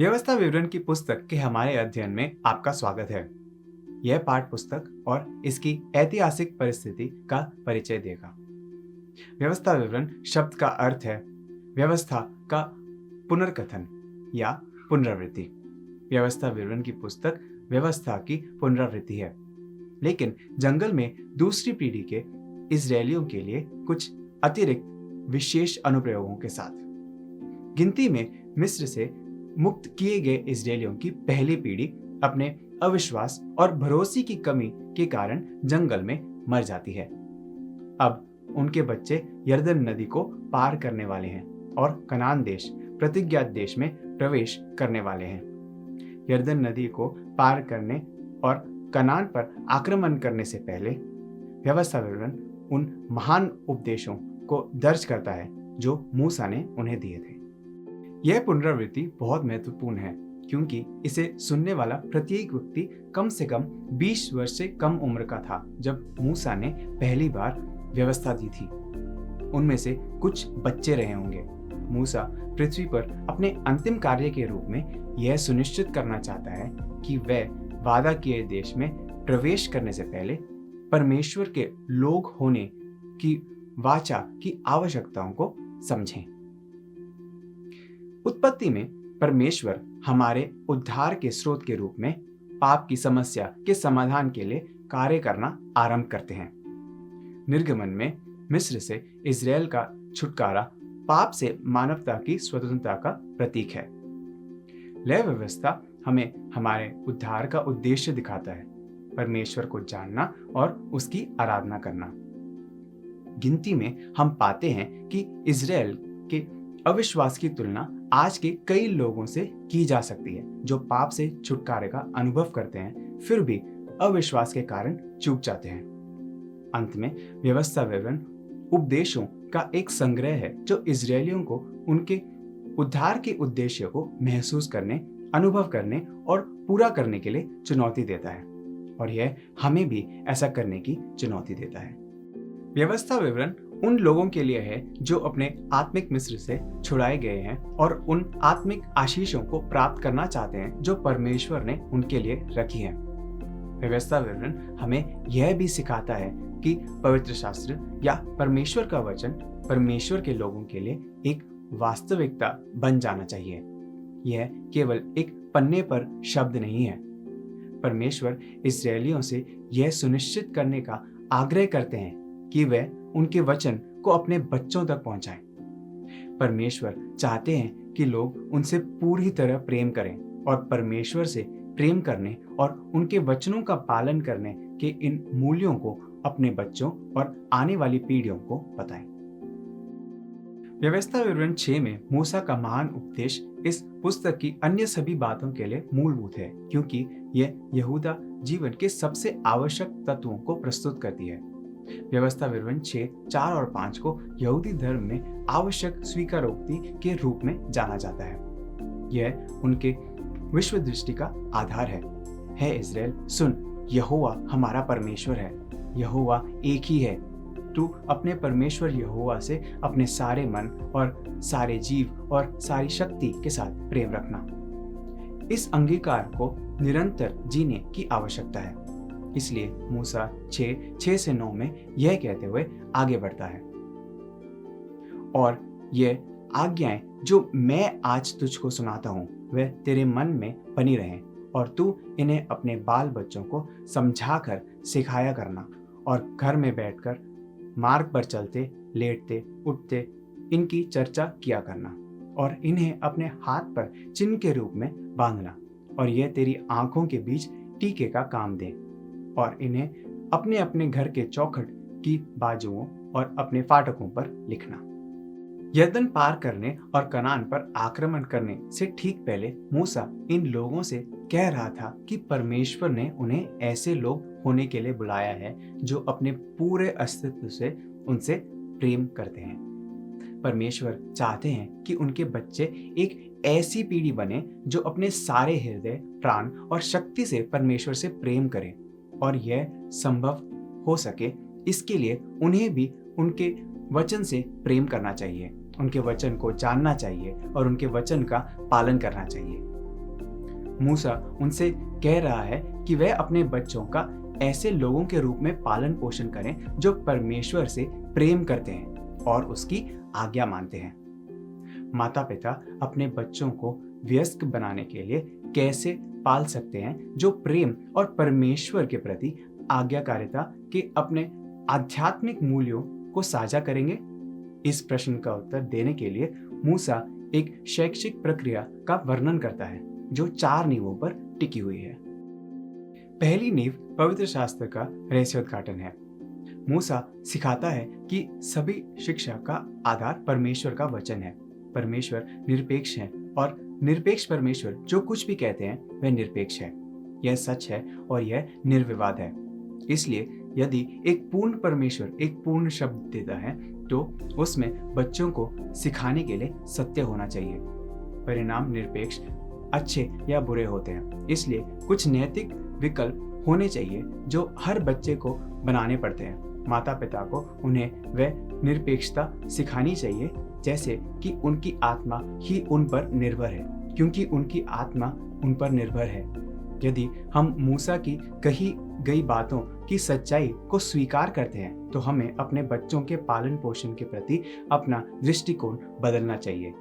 व्यवस्था विवरण की पुस्तक के हमारे अध्ययन में आपका स्वागत है। यह पाठ पुस्तक और इसकी ऐतिहासिक परिस्थिति का परिचय देगा। व्यवस्था विवरण शब्द का अर्थ है व्यवस्था का पुनर्कथन या पुनरावृत्ति। व्यवस्था विवरण की पुस्तक व्यवस्था की पुनरावृत्ति है, लेकिन जंगल में दूसरी पीढ़ी के इजरायलियों के लिए कुछ अतिरिक्त विशेष अनुप्रयोगों के साथ। गिनती में मिस्र से मुक्त किए गए इजरायलियों की पहली पीढ़ी अपने अविश्वास और भरोसे की कमी के कारण जंगल में मर जाती है। अब उनके बच्चे यरदन नदी को पार करने वाले हैं और कनान देश, प्रतिज्ञात देश में प्रवेश करने वाले हैं। यरदन नदी को पार करने और कनान पर आक्रमण करने से पहले व्यवस्था विवरण उन महान उपदेशों को दर्ज करता है जो मूसा ने उन्हें दिए थे। यह पुनरावृत्ति बहुत महत्वपूर्ण है क्योंकि इसे सुनने वाला प्रत्येक व्यक्ति कम से कम 20 वर्ष से कम उम्र का था जब मूसा ने पहली बार व्यवस्था दी थी। उनमें से कुछ बच्चे रहे होंगे। मूसा पृथ्वी पर अपने अंतिम कार्य के रूप में यह सुनिश्चित करना चाहता है कि वह वादा किए देश में प्रवेश करने से पहले परमेश्वर के लोग होने की वाचा की आवश्यकताओं को समझें। उत्पत्ति में परमेश्वर हमारे उद्धार के स्रोत के रूप में पाप की समस्या के समाधान के लिए कार्य करना आरंभ करते हैं। निर्गमन में मिस्र से इजराइल का छुटकारा पाप से मानवता की स्वतंत्रता का प्रतीक है। लय व्यवस्था हमें हमारे उद्धार का उद्देश्य दिखाता है, परमेश्वर को जानना और उसकी आराधना करना। गिनती में हम पाते हैं कि इजराइल के अविश्वास की तुलना आज के कई लोगों से की जा सकती है जो पाप से छुटकारे का अनुभव करते हैं फिर भी अविश्वास के कारण चूक जाते हैं। अंत में व्यवस्था विवरण उपदेशों का एक संग्रह है जो इजरायलियों को उनके उद्धार के उद्देश्य को महसूस करने, अनुभव करने और पूरा करने के लिए चुनौती देता है, और यह हमें भी ऐसा करने की चुनौती देता है। व्यवस्था विवरण उन लोगों के लिए है जो अपने आत्मिक मिस्र से छुड़ाए गए हैं और उन आत्मिक आशीषों को प्राप्त करना चाहते हैं जो परमेश्वर ने उनके लिए रखी हैं। व्यवस्था विवरण हमें यह भी सिखाता है कि पवित्र शास्त्र या परमेश्वर का वचन परमेश्वर के लोगों के लिए एक वास्तविकता बन जाना चाहिए। यह केवल एक पन्ने पर शब्द नहीं है। परमेश्वर इस्राएलियों से यह सुनिश्चित करने का आग्रह करते हैं कि वे उनके वचन को अपने बच्चों तक पहुंचाएं। परमेश्वर चाहते हैं कि लोग उनसे पूरी तरह प्रेम करें और परमेश्वर से प्रेम करने और उनके वचनों का पालन करने के इन मूल्यों को अपने बच्चों और आने वाली पीढ़ियों को बताएं। व्यवस्था विवरण 6 में मूसा का महान उपदेश इस पुस्तक की अन्य सभी बातों के लिए मूलभूत है क्योंकि यह यहूदा जीवन के सबसे आवश्यक तत्वों को प्रस्तुत करती है। व्यवस्था विवरण 6, 4 और 5 को यहूदी धर्म में आवश्यक स्वीकारोक्ति के रूप में जाना जाता है। यह उनके विश्व दृष्टि का आधार है इज़राइल, सुन, यहोवा हमारा परमेश्वर है, यहोवा एक ही है। तू अपने परमेश्वर यहोवा से अपने सारे मन और सारे जीव और सारी शक्ति के साथ प्रेम रखना। इस अंगीकार को निरंतर जीने की आवश्यकता है। इसलिए मूसा 6 से 9 में यह कहते हुए आगे बढ़ता है, और ये आज्ञाएं जो मैं आज तुझको सुनाता हूँ वे तेरे मन में बनी रहें और तू इन्हें अपने बाल बच्चों को समझाकर सिखाया करना, और घर में बैठकर मार्ग पर चलते, लेटते, उठते इनकी चर्चा किया करना, और इन्हें अपने हाथ पर चिन्ह के रूप में बांधना, और यह तेरी आंखों के बीच टीके का काम दे, और इन्हें अपने अपने घर के चौखट की बाजुओं और अपने फाटकों पर लिखना। यरदन पार करने और कनान पर आक्रमण करने से ठीक पहले मूसा इन लोगों से कह रहा था कि परमेश्वर ने उन्हें ऐसे लोग होने के लिए बुलाया है जो अपने पूरे अस्तित्व से उनसे प्रेम करते हैं। परमेश्वर चाहते हैं कि उनके बच्चे एक ऐसी पीढ़ी बने जो अपने सारे हृदय, प्राण और शक्ति से परमेश्वर से प्रेम करें, और यह संभव हो सके इसके लिए उन्हें भी उनके वचन से प्रेम करना चाहिए, उनके वचन को जानना चाहिए और उनके वचन का पालन करना चाहिए। मूसा उनसे कह रहा है कि वह अपने बच्चों का ऐसे लोगों के रूप में पालन पोषण करें जो परमेश्वर से प्रेम करते हैं और उसकी आज्ञा मानते हैं। माता पिता अपने बच्चों को वयस्क बनाने के लिए कैसे पाल सकते हैं जो प्रेम और परमेश्वर के प्रति आज्ञाकारिता के अपने आध्यात्मिक मूल्यों को साझा करेंगे? इस प्रश्न का उत्तर देने के लिए मूसा एक शैक्षिक प्रक्रिया का वर्णन करता है जो 4 नींवों पर टिकी हुई है। पहली नींव पवित्र शास्त्र का रहस्योद्घाटन है। मूसा सिखाता है कि सभी शिक्षा का आधार परमेश्वर का वचन है। परमेश्वर निरपेक्ष है और निरपेक्ष परमेश्वर जो कुछ भी कहते हैं वह निरपेक्ष है। यह सच है और यह निर्विवाद है। इसलिए यदि एक पूर्ण परमेश्वर एक पूर्ण शब्द देता है तो उसमें बच्चों को सिखाने के लिए सत्य होना चाहिए। परिणाम निरपेक्ष अच्छे या बुरे होते हैं, इसलिए कुछ नैतिक विकल्प होने चाहिए जो हर बच्चे को बनाने पड़ते हैं। माता पिता को उन्हें वह निरपेक्षता सिखानी चाहिए जैसे कि उनकी आत्मा ही उन पर निर्भर है, क्योंकि उनकी आत्मा उन पर निर्भर है। यदि हम मूसा की कही गई बातों की सच्चाई को स्वीकार करते हैं तो हमें अपने बच्चों के पालन पोषण के प्रति अपना दृष्टिकोण बदलना चाहिए।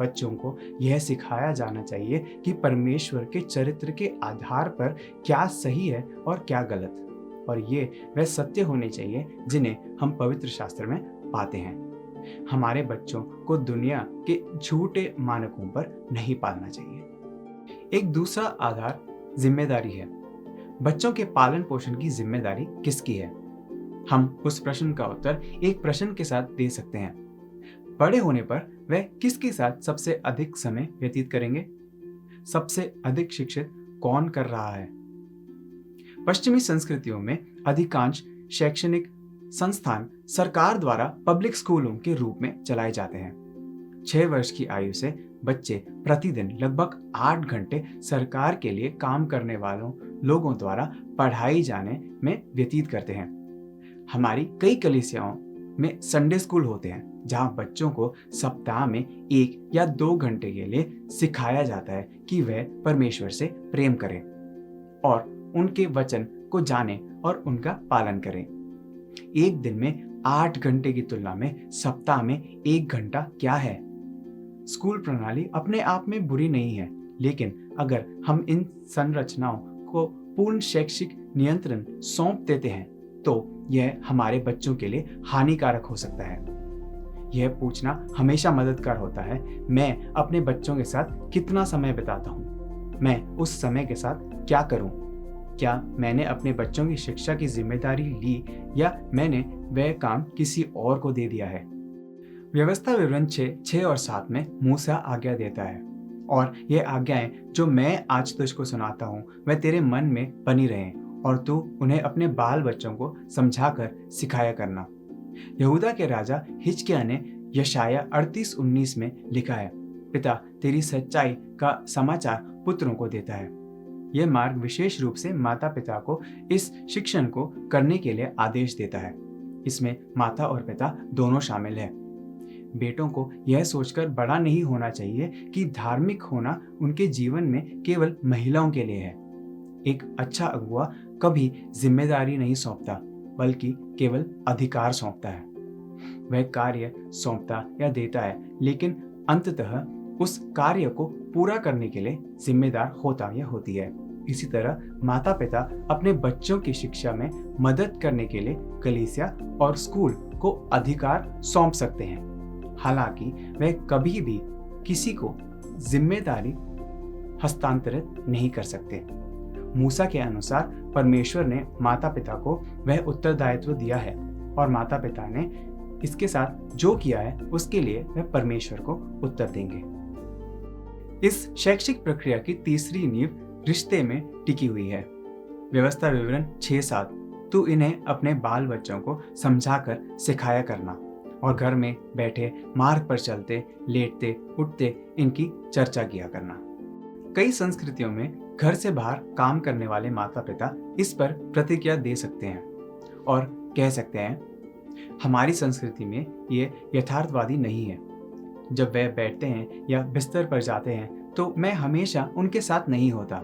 बच्चों को यह सिखाया जाना चाहिए कि परमेश्वर के चरित्र के आधार पर क्या सही है और क्या गलत, और ये वह सत्य होने चाहिए जिन्हें हम पवित्र शास्त्र में पाते हैं। हमारे बच्चों को दुनिया के झूठे मानकों पर नहीं पालना चाहिए। एक दूसरा आधार जिम्मेदारी है। बच्चों के पालन पोषण की जिम्मेदारी किसकी है? हम उस प्रश्न का उत्तर एक प्रश्न के साथ दे सकते हैं। बड़े होने पर वह किसके साथ सबसे अधिक समय व्यतीत करेंगे? सबसे अधिक शिक्षित कौन कर रहा है? पश्चिमी संस्कृतियों में अधिकांश शैक्षणिक संस्थान सरकार द्वारा पब्लिक स्कूलों के रूप में चलाए जाते हैं। 6 वर्ष की आयु से बच्चे प्रतिदिन लगभग 8 घंटे सरकार के लिए काम करने वालों लोगों द्वारा पढ़ाई जाने में व्यतीत करते हैं। हमारी कई कलीसियाओं में संडे स्कूल होते हैं जहां बच्चों को सप्ताह में 1 या 2 घंटे के लिए सिखाया जाता है कि वह परमेश्वर से प्रेम करें और उनके वचन को जानें और उनका पालन करें। एक दिन में 8 घंटे की तुलना में सप्ताह में 1 घंटा क्या है? स्कूल प्रणाली अपने आप में बुरी नहीं है, लेकिन अगर हम इन संरचनाओं को पूर्ण शैक्षिक नियंत्रण सौंप देते हैं तो यह हमारे बच्चों के लिए हानिकारक हो सकता है। यह पूछना हमेशा मददगार होता है, मैं अपने बच्चों के साथ कितना समय बिताता हूँ? मैं उस समय के साथ क्या करूँ? क्या मैंने अपने बच्चों की शिक्षा की जिम्मेदारी ली या मैंने वह काम किसी और को दे दिया है? व्यवस्था विवरण 6 और 7 में मूसा आज्ञा देता है, और ये आज्ञाएं जो मैं आज तुझको सुनाता हूँ वह तेरे मन में बनी रहें और तू उन्हें अपने बाल बच्चों को समझाकर सिखाया करना। यहूदा के राजा हिजकिय्याह ने यशाया 38:19 में लिखा है, पिता तेरी सच्चाई का समाचार पुत्रों को देता है। यह मार्ग विशेष रूप से माता पिता को इस शिक्षण को करने के लिए आदेश देता है। इसमें माता और पिता दोनों शामिल हैं। बेटों को यह सोचकर बड़ा नहीं होना चाहिए कि धार्मिक होना उनके जीवन में केवल महिलाओं के लिए है। एक अच्छा अगुआ कभी जिम्मेदारी नहीं सौंपता, बल्कि केवल अधिकार सौंपता है। वह कार्य सौंपता या देता है, लेकिन अंततः उस कार्य को पूरा करने के लिए जिम्मेदार होता या होती है। इसी तरह माता पिता अपने बच्चों की शिक्षा में मदद करने के लिए कलीसिया और स्कूल को अधिकार सौंप सकते हैं। हालांकि वह कभी भी किसी को जिम्मेदारी हस्तांतरित नहीं कर सकते। मूसा के अनुसार परमेश्वर ने माता पिता को वह उत्तरदायित्व दिया है और माता पिता ने इसके साथ जो किया है उसके लिए वह परमेश्वर को उत्तर देंगे। इस शैक्षिक प्रक्रिया की तीसरी नींव रिश्ते में टिकी हुई है। व्यवस्था विवरण 6:7 तू इन्हें अपने बाल बच्चों को समझाकर सिखाया करना और घर में बैठे मार्ग पर चलते लेटते उठते इनकी चर्चा किया करना। कई संस्कृतियों में घर से बाहर काम करने वाले माता पिता इस पर प्रतिक्रिया दे सकते हैं और कह सकते हैं, हमारी संस्कृति में ये यथार्थवादी नहीं है। जब वह बैठते हैं या बिस्तर पर जाते हैं तो मैं हमेशा उनके साथ नहीं होता।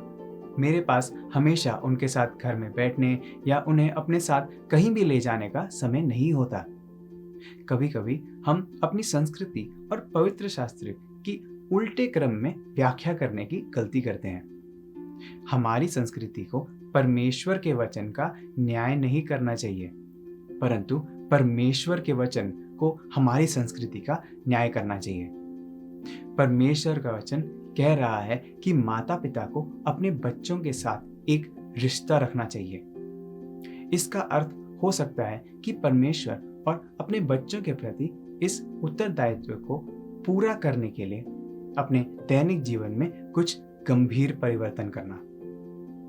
मेरे पास हमेशा उनके साथ घर में बैठने या उन्हें अपने साथ कहीं भी ले जाने का समय नहीं होता। कभी कभी हम अपनी संस्कृति और पवित्र शास्त्र की उल्टे क्रम में व्याख्या करने की गलती करते हैं। हमारी संस्कृति को परमेश्वर के वचन का न्याय नहीं करना चाहिए, परंतु परमेश्वर के वचन को हमारी संस्कृति का न्याय करना चाहिए। परमेश्वर का वचन कह रहा है कि माता पिता को अपने बच्चों के साथ एक रिश्ता रखना चाहिए। इसका अर्थ हो सकता है कि परमेश्वर और अपने बच्चों के प्रति इस उत्तरदायित्व को पूरा करने के लिए अपने दैनिक जीवन में कुछ गंभीर परिवर्तन करना।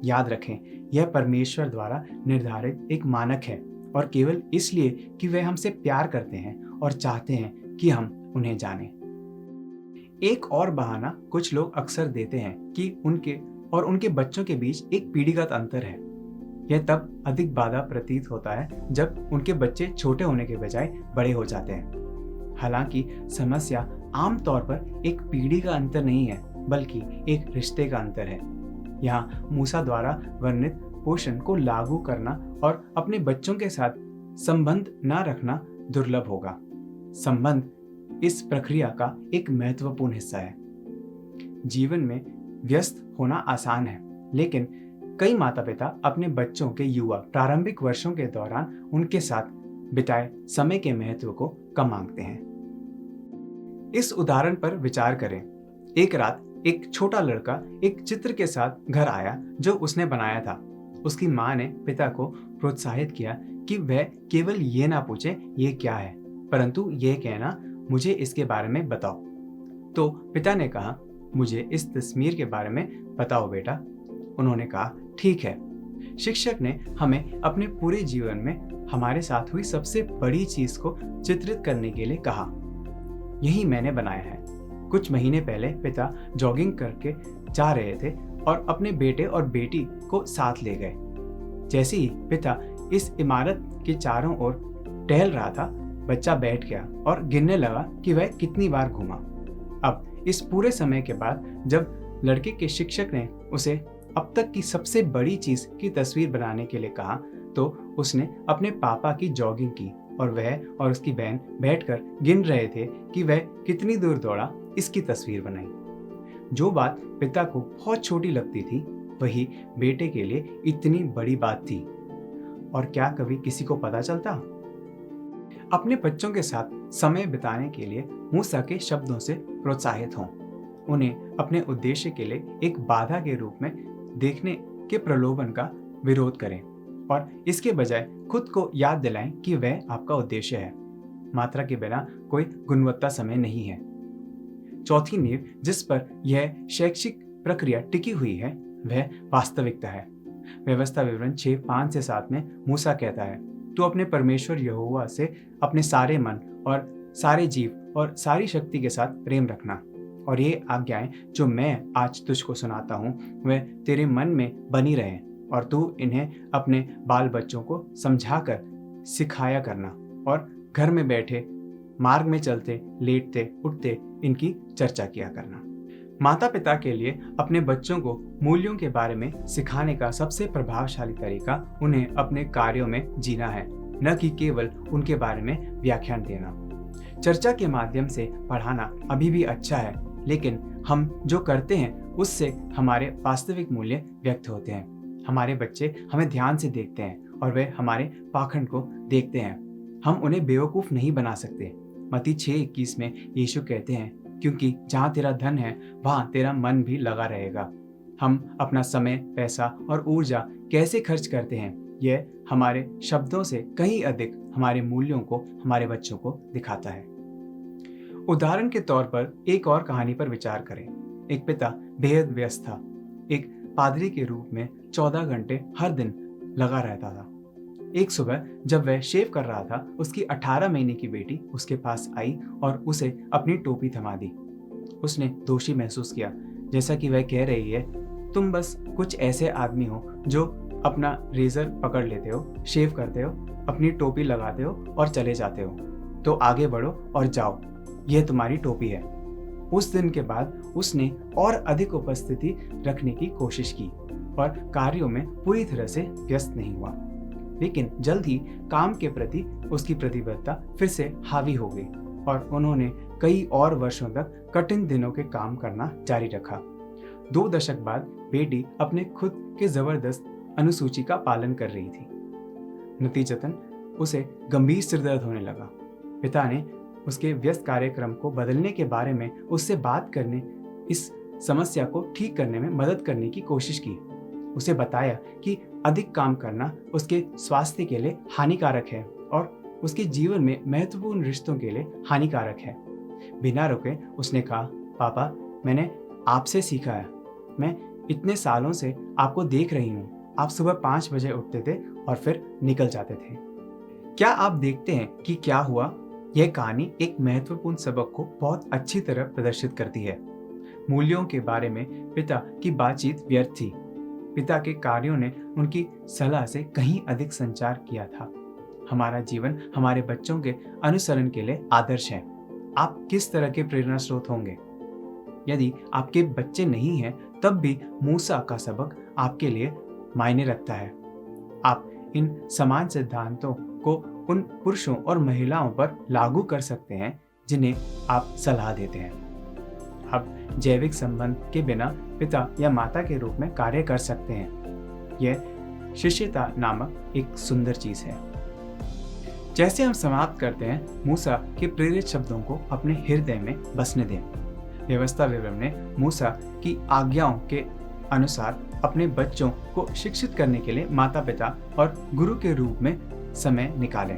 याद रखें, यह परमेश्वर द्वारा निर्धारित एक मानक है और केवल इसलिए कि वे हमसे प्यार करते हैं और चाहते हैं कि हम उन्हें जानें। एक और बहाना कुछ लोग अक्सर देते हैं कि उनके और उनके बच्चों के बीच एक पीढ़ीगत अंतर है। यह तब अधिक बाधा प्रतीत होता है जब उनके बच्चे छोटे होने के बजाय बड़े हो जाते हैं। हालांकि समस्या आमतौर पर एक पीढ़ी का अंतर नहीं है, बल्कि एक रिश्ते का अंतर है। यहाँ मूसा द्वारा वर्णित पोषण को लागू करना और अपने बच्चों के साथ संबंध न रखना दुर्लभ होगा। संबंध इस प्रक्रिया का एक महत्वपूर्ण हिस्सा है। जीवन में व्यस्त होना आसान है, लेकिन कई माता पिता अपने बच्चों के युवा प्रारंभिक वर्षों के दौरान उनके साथ बिताए समय के महत्व को कम आंकते हैं। इस उदाहरण पर विचार करें। एक रात एक छोटा लड़का एक चित्र के साथ घर आया जो उसने बनाया था। उसकी माँ ने पिता को प्रोत्साहित किया कि वह केवल ये ना पूछे ये क्या है, परंतु ये कहना मुझे इसके बारे में बताओ। तो पिता ने कहा, मुझे इस तस्वीर के बारे में बताओ बेटा। उन्होंने कहा, ठीक है। शिक्षक ने हमें अपने पूरे जीवन में हमारे साथ हुई सबसे बड़ी चीज को चित्रित करने के लिए कहा। यही मैंने बनाया है। कुछ महीने पहले पिता जॉगिंग करके जा रहे थे और अपने बेटे और बेटी को साथ ले गए। जैसे ही पिता इस इमारत के चारों ओर टहल रहा था, बच्चा बैठ गया और गिनने लगा कि वह कितनी बार घूमा। अब इस पूरे समय के बाद जब लड़के के शिक्षक ने उसे अब तक की सबसे बड़ी चीज की तस्वीर बनाने के लिए कहा, तो उसने अपने पापा की जॉगिंग की और वह और उसकी बहन बैठकर गिन रहे थे कि वह कितनी दूर दौड़ा, इसकी तस्वीर बनाई। जो बात पिता को बहुत छोटी लगती थी, वही बेटे के लिए इतनी बड़ी बात थी। और क्या कभी किसी को पता चलता? अपने बच्चों के साथ समय बिताने के लिए मूसा के शब्दों से प्रोत्साहित हों। उन्हें अपने उद्देश्य के लिए एक बाधा के रूप में देखने के प्रलोभन का विरोध करें और इसके बजाय खुद को याद दिलाएं कि वह आपका उद्देश्य है। मात्रा के बिना कोई गुणवत्ता समय नहीं है। चौथी नींव जिस पर यह शैक्षिक प्रक्रिया टिकी हुई है, वह वास्तविकता है। व्यवस्था विवरण 6:5-7 में मूसा कहता है, तू अपने परमेश्वर यहोवा से अपने सारे मन और सारे जीव और सारी शक्ति के साथ प्रेम रखना, और ये आज्ञाएं जो मैं आज तुझको सुनाता हूँ वह तेरे मन में बनी रहें, और तू इन्हें अपने बाल बच्चों को समझाकर सिखाया करना, और घर में बैठे, मार्ग में चलते, लेटते उठते इनकी चर्चा किया करना। माता पिता के लिए अपने बच्चों को मूल्यों के बारे में सिखाने का सबसे प्रभावशाली तरीका उन्हें अपने कार्यों में जीना है, न कि केवल उनके बारे में व्याख्यान देना। चर्चा के माध्यम से पढ़ाना अभी भी अच्छा है, लेकिन हम जो करते हैं उससे हमारे वास्तविक मूल्य व्यक्त होते हैं। हमारे बच्चे हमें ध्यान से देखते हैं और वे हमारे पाखंड को देखते हैं। हम उन्हें बेवकूफ नहीं बना सकते। मत्ती 6:21 में यीशु कहते हैं, क्योंकि जहाँ तेरा धन है वहाँ तेरा मन भी लगा रहेगा। हम अपना समय, पैसा और ऊर्जा कैसे खर्च करते हैं, यह हमारे शब्दों से कहीं अधिक हमारे मूल्यों को हमारे बच्चों को दिखाता है। उदाहरण के तौर पर एक और कहानी पर विचार करें। एक पिता बेहद व्यस्त था। एक पादरी के रूप में 14 घंटे हर दिन लगा रहता था। एक सुबह जब वह शेव कर रहा था, उसकी 18 महीने की बेटी उसके पास आई और उसे अपनी टोपी थमा दी। उसने दोषी महसूस किया, जैसा कि वह कह रही है, तुम बस कुछ ऐसे आदमी हो जो अपना रेजर पकड़ लेते हो, शेव करते हो, अपनी टोपी लगाते हो और चले जाते हो। तो आगे बढ़ो और जाओ, यह तुम्हारी टोपी है। उस दिन के बाद उसने और अधिक उपस्थिति रखने की कोशिश की और कार्यों में पूरी तरह से व्यस्त नहीं हुआ। लेकिन जल्द ही काम के प्रति उसकी प्रतिबद्धता फिर से हावी हो गई और उन्होंने कई और वर्षों तक कठिन दिनों के काम करना जारी रखा। 2 दशक बाद बेटी अपने खुद के जबरदस्त अनुसूची का पालन कर रही थी। नतीजतन उसे गंभीर सिरदर्द होने लगा। पिता ने उसके व्यस्त कार्यक्रम को बदलने के बारे में उससे बात करने, इस समस्या को ठीक करने में मदद करने की कोशिश की। उसे बताया कि अधिक काम करना उसके स्वास्थ्य के लिए हानिकारक है और उसके जीवन में महत्वपूर्ण रिश्तों के लिए हानिकारक है। बिना रुके उसने कहा, पापा, मैंने आपसे सीखा है। मैं इतने सालों से आपको देख रही हूँ। आप सुबह 5 बजे उठते थे और फिर निकल जाते थे। क्या आप देखते हैं कि क्या हुआ? यह कहानी एक महत्वपूर्ण सबक को बहुत अच्छी तरह प्रदर्शित करती है। मूल्यों के बारे में पिता की बातचीत व्यर्थ थी। पिता के कार्यों ने उनकी सलाह से कहीं अधिक संचार किया था। हमारा जीवन हमारे बच्चों के अनुसरण के लिए आदर्श है। आप किस तरह के प्रेरणा स्रोत होंगे? यदि आपके बच्चे नहीं हैं, तब भी मूसा का सबक आपके लिए मायने रखता है। आप इन समान सिद्धांतों को उन पुरुषों और महिलाओं पर लागू कर सकते हैं जिन्हें आप सलाह देते हैं। आप जैविक संबंध के बिना पिता या माता के रूप में कार्य कर सकते हैं। यह शिष्यता नामक एक सुंदर चीज है। जैसे हम समाप्त करते हैं, मूसा के प्रेरित शब्दों को अपने हृदय में बसने दें। व्यवस्था विवरण ने मूसा की आज्ञाओं के अनुसार अपने बच्चों को शिक्षित करने के लिए माता पिता और गुरु के रूप में समय निकालें।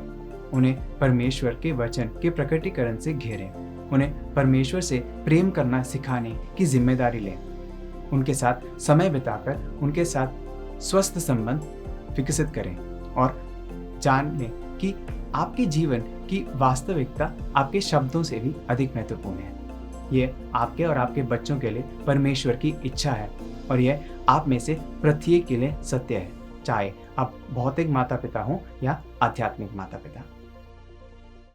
उन्हें परमेश्वर के वचन के प्रकटीकरण से घेरें। उन्हें परमेश्वर से प्रेम करना सिखाने की जिम्मेदारी लें। उनके साथ समय बिताकर उनके साथ स्वस्थ संबंध विकसित करें और जानें कि आपके जीवन की वास्तविकता आपके शब्दों से भी अधिक महत्वपूर्ण है। यह आपके और आपके बच्चों के लिए परमेश्वर की इच्छा है और यह आप में से प्रत्येक के लिए सत्य है, चाहे आप भौतिक माता पिता हों या आध्यात्मिक माता पिता।